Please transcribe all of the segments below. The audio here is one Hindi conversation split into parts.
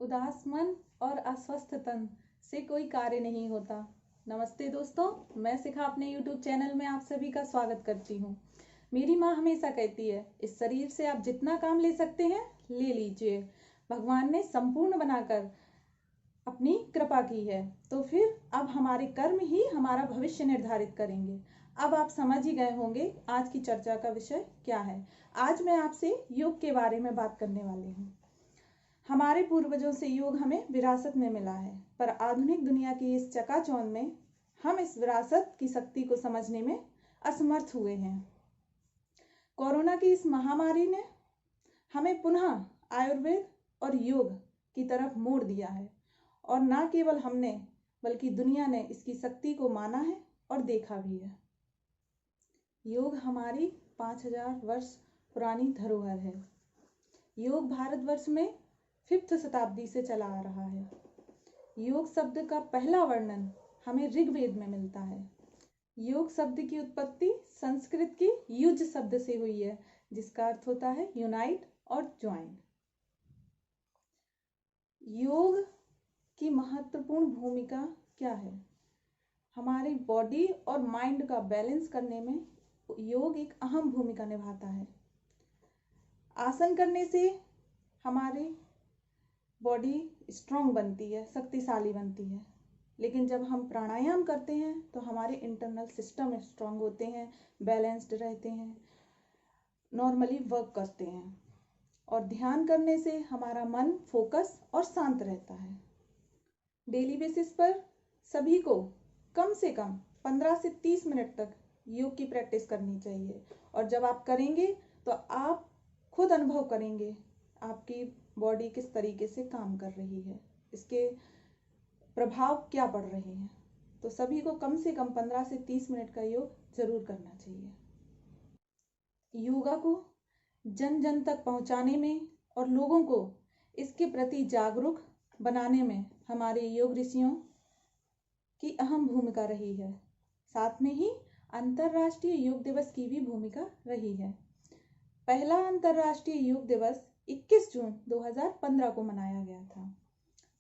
उदास मन और अस्वस्थ तन से कोई कार्य नहीं होता। नमस्ते दोस्तों, मैं शिखा अपने YouTube चैनल में आप सभी का स्वागत करती हूँ। मेरी माँ हमेशा कहती है, इस शरीर से आप जितना काम ले सकते हैं ले लीजिए। भगवान ने संपूर्ण बनाकर अपनी कृपा की है, तो फिर अब हमारे कर्म ही हमारा भविष्य निर्धारित करेंगे। अब आप समझ ही गए होंगे आज की चर्चा का विषय क्या है। आज मैं आपसे योग के बारे में बात करने वाली हूँ। हमारे पूर्वजों से योग हमें विरासत में मिला है, पर आधुनिक दुनिया की इस चकाचौंध में हम इस विरासत की शक्ति को समझने में असमर्थ हुए हैं। कोरोना की इस महामारी ने हमें पुनः आयुर्वेद और योग की तरफ मोड़ दिया है, और न केवल हमने बल्कि दुनिया ने इसकी शक्ति को माना है और देखा भी है। योग हमारी 5000 वर्ष पुरानी धरोहर है। योग भारतवर्ष में 5th शताब्दी से चला आ रहा है। योग शब्द का पहला वर्णन हमें ऋग्वेद में मिलता है। योग शब्द की उत्पत्ति संस्कृत की युज शब्द से हुई है, जिसका अर्थ होता है यूनाइट और ज्वाइन। योग की महत्वपूर्ण भूमिका क्या है? हमारी बॉडी और माइंड का बैलेंस करने में योग एक अहम भूमिका निभाता है। आसन करने से हमारी बॉडी स्ट्रांग बनती है, शक्तिशाली बनती है, लेकिन जब हम प्राणायाम करते हैं तो हमारे इंटरनल सिस्टम स्ट्रांग होते हैं, बैलेंस्ड रहते हैं, नॉर्मली वर्क करते हैं। और ध्यान करने से हमारा मन फोकस और शांत रहता है। डेली बेसिस पर सभी को कम से कम 15 से 30 मिनट तक योग की प्रैक्टिस करनी चाहिए, और जब आप करेंगे तो आप खुद अनुभव करेंगे आपकी बॉडी किस तरीके से काम कर रही है, इसके प्रभाव क्या पड़ रहे हैं। तो सभी को कम से कम 15 से 30 मिनट का योग जरूर करना चाहिए। योगा को जन जन तक पहुंचाने में और लोगों को इसके प्रति जागरूक बनाने में हमारे योग ऋषियों की अहम भूमिका रही है। साथ में ही अंतर्राष्ट्रीय योग दिवस की भी भूमिका रही है। पहला अंतर्राष्ट्रीय योग दिवस 21 जून 2015 को मनाया गया था।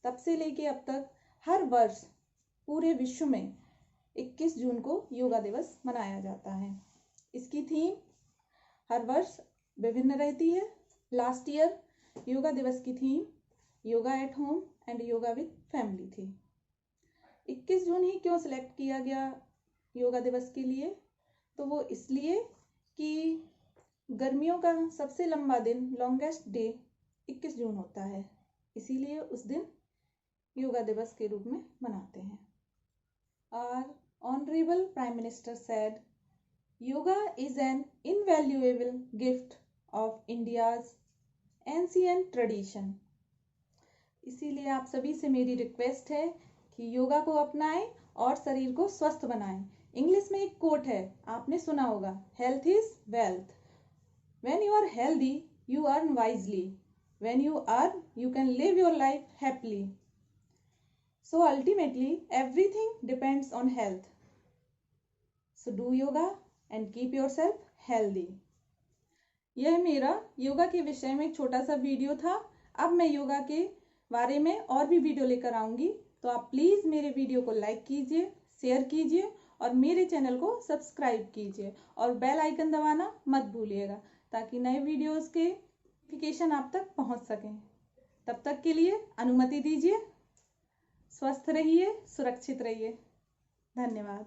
तब से लेके अब तक हर वर्ष पूरे विश्व में 21 जून को योगा दिवस मनाया जाता है। इसकी थीम हर वर्ष विभिन्न रहती है। लास्ट ईयर योगा दिवस की theme yoga at home and yoga with family थी। 21 जून ही क्यों सिलेक्ट किया गया योगा दिवस के लिए? तो वो इसलिए कि गर्मियों का सबसे लंबा दिन, लॉन्गेस्ट डे 21 जून होता है, इसीलिए उस दिन योगा दिवस के रूप में मनाते हैं। Our Honorable Prime Minister said, Yoga is an invaluable gift of India's ancient tradition. इसीलिए आप सभी से मेरी रिक्वेस्ट है कि योगा को अपनाएं और शरीर को स्वस्थ बनाएं। इंग्लिश में एक कोट है, आपने सुना होगा, health is wealth. When you are healthy, you earn wisely. When you earn, you can live your life happily. So ultimately, everything depends on health. So do yoga and keep yourself healthy. यह मेरा योगा के विषय में एक छोटा सा वीडियो था। अब मैं योगा के बारे में और भी वीडियो लेकर आऊंगी, तो आप प्लीज़ मेरे वीडियो को लाइक कीजिए, शेयर कीजिए और मेरे चैनल को सब्सक्राइब कीजिए और बेल आइकन दबाना मत भूलिएगा, ताकि नए वीडियोस के नोटिफिकेशन आप तक पहुंच सकें। तब तक के लिए अनुमति दीजिए। स्वस्थ रहिए, सुरक्षित रहिए। धन्यवाद।